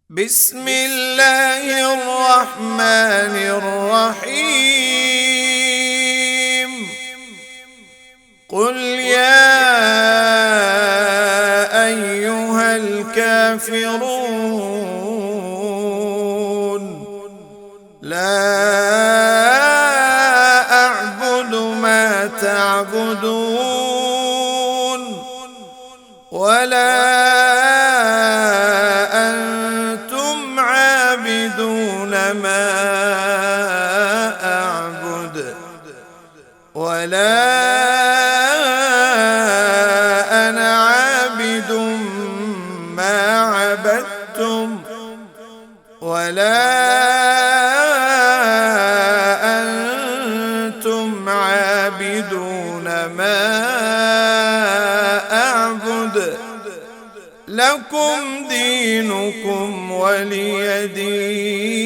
بسم الله الرحمن الرحيم. قل يا أيها الكافرون لا أعبد ما تعبدون ولا أنتم عابدون ما أعبد ولا أنا عابد ما عبدتم ولا أنتم عابدون ما أعبد لكم دينكم ولي دين.